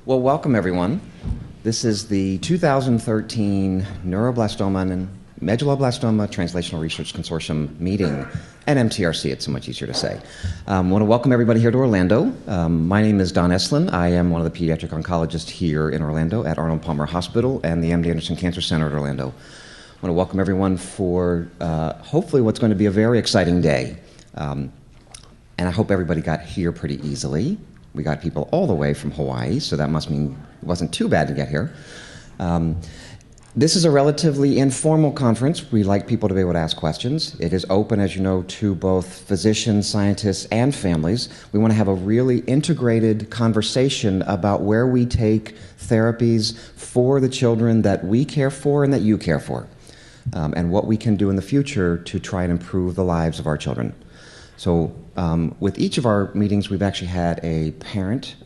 Well, welcome everyone. This is the 2013 Neuroblastoma and Medulloblastoma Translational Research Consortium meeting. NMTRC, it's so much easier to say. I want to welcome everybody here to Orlando. My name is Don Eslin. I am one of the pediatric oncologists here in Orlando at Arnold Palmer Hospital and the MD Anderson Cancer Center at Orlando. I want to welcome everyone for hopefully what's going to be a very exciting day. And I hope everybody got here pretty easily. We got people all the way from Hawaii, so that must mean it wasn't too bad to get here. This is a relatively informal conference. We like people to be able to ask questions. It is open, as you know, to both physicians, scientists, and families. We want to have a really integrated conversation about where we take therapies for the children that we care for and that you care for, and what we can do in the future to try and improve the lives of our children. So with each of our meetings, we've actually had a parent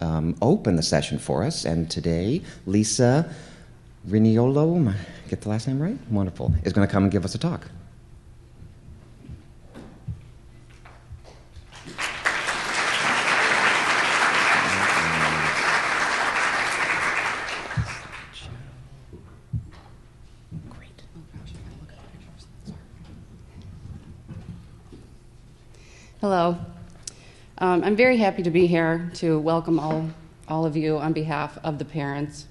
open the session for us, and today, Lisa Riniolo, get the last name right? Wonderful, is going to come and give us a talk. Hello. I'm very happy to be here to welcome all of you on behalf of the parents.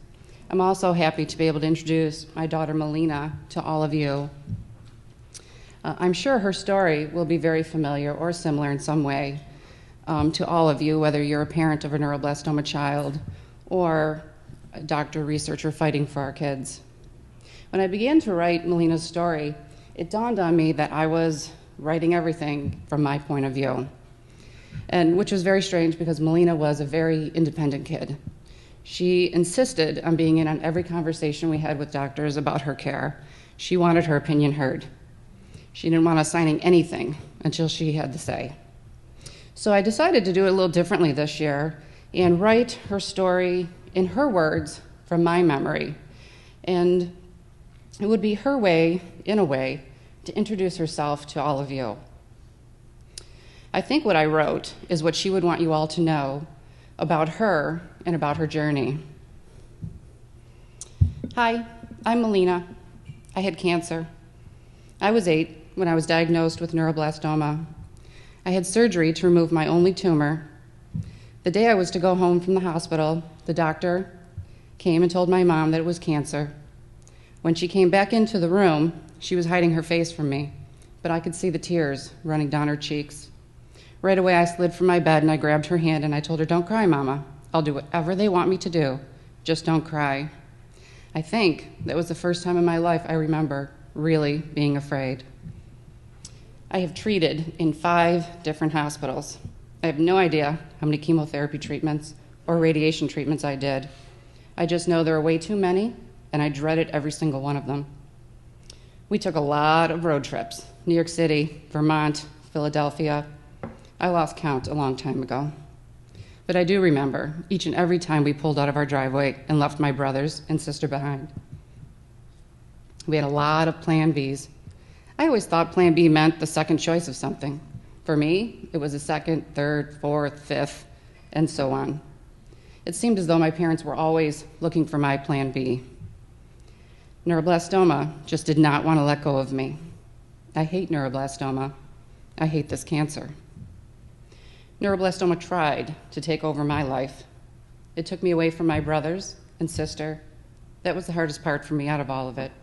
I'm also happy to be able to introduce my daughter Melina to all of you. I'm sure her story will be very familiar or similar in some way to all of you, whether you're a parent of a neuroblastoma child or a doctor, researcher fighting for our kids. When I began to write Melina's story, it dawned on me that I was writing everything from my point of view, and which was very strange because Melina was a very independent kid. She insisted on being in on every conversation we had with doctors about her care. She wanted her opinion heard. She didn't want us signing anything until she had the say. So I decided to do it a little differently this year and write her story in her words from my memory. And it would be her way, in a way, to introduce herself to all of you. I think what I wrote is what she would want you all to know about her and about her journey. Hi, I'm Melina. I had cancer. I was 8 when I was diagnosed with neuroblastoma. I had surgery to remove my only tumor. The day I was to go home from the hospital, the doctor came and told my mom that it was cancer. When she came back into the room, she was hiding her face from me, but I could see the tears running down her cheeks. Right away, I slid from my bed and I grabbed her hand and I told her, "Don't cry, Mama. I'll do whatever they want me to do. Just don't cry." I think that was the first time in my life I remember really being afraid. I have treated in 5 different hospitals. I have no idea how many chemotherapy treatments or radiation treatments I did. I just know there are way too many, and I dreaded every single one of them. We took a lot of road trips, New York City, Vermont, Philadelphia. I lost count a long time ago. But I do remember each and every time we pulled out of our driveway and left my brothers and sister behind. We had a lot of plan Bs. I always thought plan B meant the second choice of something. For me, it was a second, third, fourth, fifth, and so on. It seemed as though my parents were always looking for my plan B. Neuroblastoma just did not want to let go of me. I hate neuroblastoma. I hate this cancer. Neuroblastoma tried to take over my life. It took me away from my brothers and sister. That was the hardest part for me out of all of it.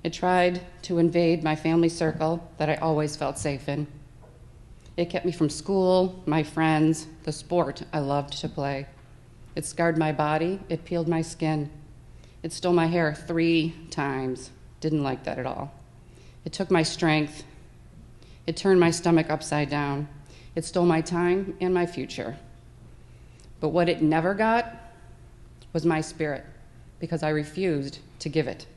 It tried to invade my family circle that I always felt safe in. It kept me from school, my friends, the sport I loved to play. It scarred my body. It peeled my skin. It stole my hair 3 times. Didn't like that at all. It took my strength. It turned my stomach upside down. It stole my time and my future. But what it never got was my spirit, because I refused to give it.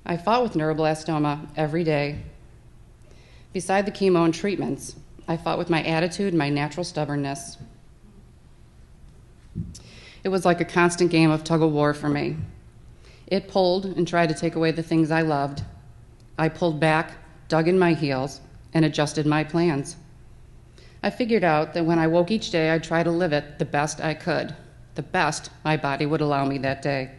I fought with neuroblastoma every day. Beside the chemo and treatments, I fought with my attitude and my natural stubbornness. It was like a constant game of tug-of-war for me. It pulled and tried to take away the things I loved. I pulled back, dug in my heels, and adjusted my plans. I figured out that when I woke each day, I'd try to live it the best I could, the best my body would allow me that day.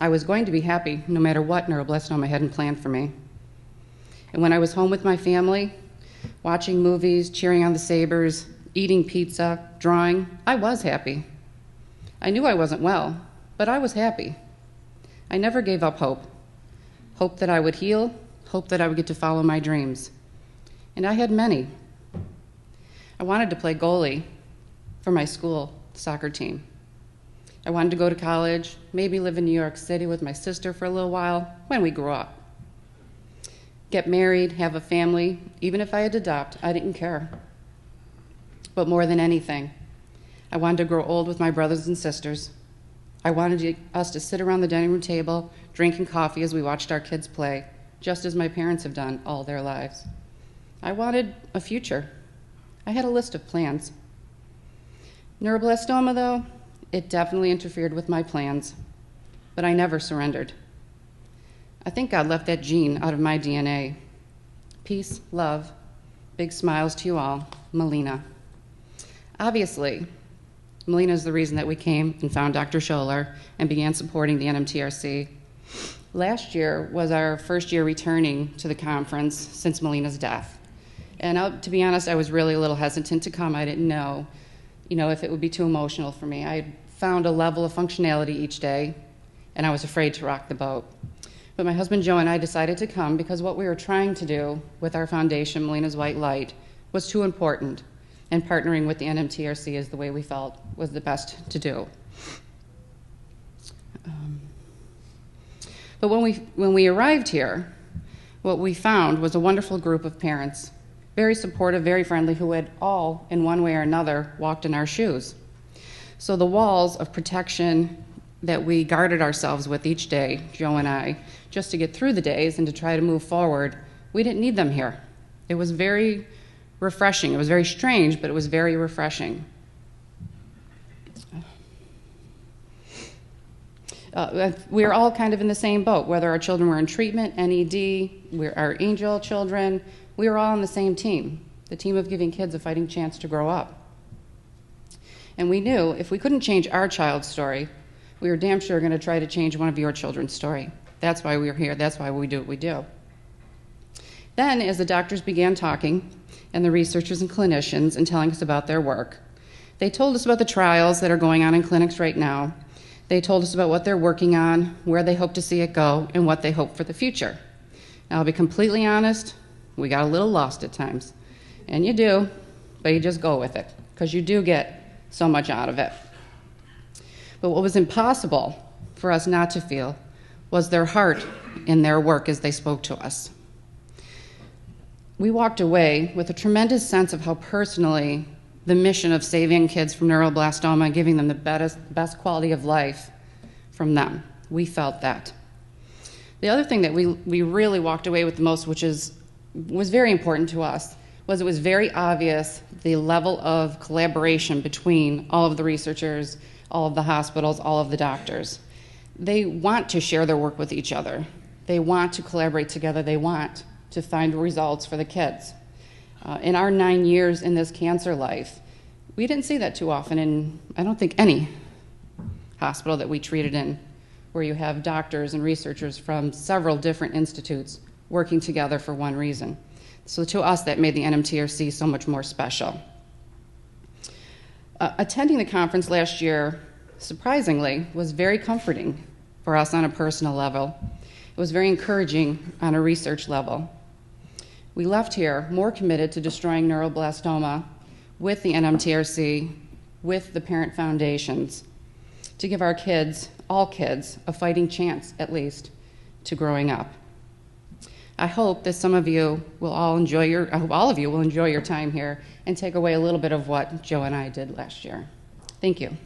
I was going to be happy no matter what neuroblastoma hadn't planned for me. And when I was home with my family, watching movies, cheering on the Sabres, eating pizza, drawing, I was happy. I knew I wasn't well, but I was happy. I never gave up hope. Hope that I would heal, hope that I would get to follow my dreams. And I had many. I wanted to play goalie for my school soccer team. I wanted to go to college, maybe live in New York City with my sister for a little while when we grew up. Get married, have a family. Even if I had to adopt, I didn't care. But more than anything, I wanted to grow old with my brothers and sisters. I wanted us to sit around the dining room table, drinking coffee as we watched our kids play, just as my parents have done all their lives. I wanted a future. I had a list of plans. Neuroblastoma, though, it definitely interfered with my plans, but I never surrendered. I think God left that gene out of my DNA. Peace, love, big smiles to you all, Melina. Obviously, Melina is the reason that we came and found Dr. Scholler and began supporting the NMTRC. Last year was our first year returning to the conference since Melina's death. And to be honest, I was really a little hesitant to come. I didn't know, if it would be too emotional for me. I found a level of functionality each day, and I was afraid to rock the boat. But my husband Joe and I decided to come because what we were trying to do with our foundation, Melina's White Light, was too important, and partnering with the NMTRC is the way we felt was the best to do. But when we arrived here, what we found was a wonderful group of parents, very supportive, very friendly, who had all, in one way or another, walked in our shoes. So the walls of protection that we guarded ourselves with each day, Joe and I, just to get through the days and to try to move forward, we didn't need them here. It was very refreshing. It was very strange, but it was very refreshing. We were all kind of in the same boat, whether our children were in treatment, NED, our angel children, we were all on the same team, the team of giving kids a fighting chance to grow up. And we knew if we couldn't change our child's story, we were damn sure going to try to change one of your children's story. That's why we were here. That's why we do what we do. Then, as the doctors began talking, and the researchers and clinicians, and telling us about their work, they told us about the trials that are going on in clinics right now. They told us about what they're working on, where they hope to see it go, and what they hope for the future. Now, I'll be completely honest, we got a little lost at times. And you do, but you just go with it, because you do get so much out of it. But what was impossible for us not to feel was their heart in their work as they spoke to us. We walked away with a tremendous sense of how personally the mission of saving kids from neuroblastoma and giving them the best quality of life from them. We felt that. The other thing that we really walked away with the most, which was very important to us, was it was very obvious the level of collaboration between all of the researchers, all of the hospitals, all of the doctors. They want to share their work with each other. They want to collaborate together. They want to find results for the kids. In our 9 years in this cancer life, we didn't see that too often in, I don't think, any hospital that we treated in, where you have doctors and researchers from several different institutes working together for one reason. So to us, that made the NMTRC so much more special. Attending the conference last year, surprisingly, was very comforting for us on a personal level. It was very encouraging on a research level. We left here more committed to destroying neuroblastoma with the NMTRC, with the parent foundations, to give our kids, all kids, a fighting chance, at least, to growing up. I hope that some of you will all enjoy I hope all of you will enjoy your time here and take away a little bit of what Joe and I did last year. Thank you.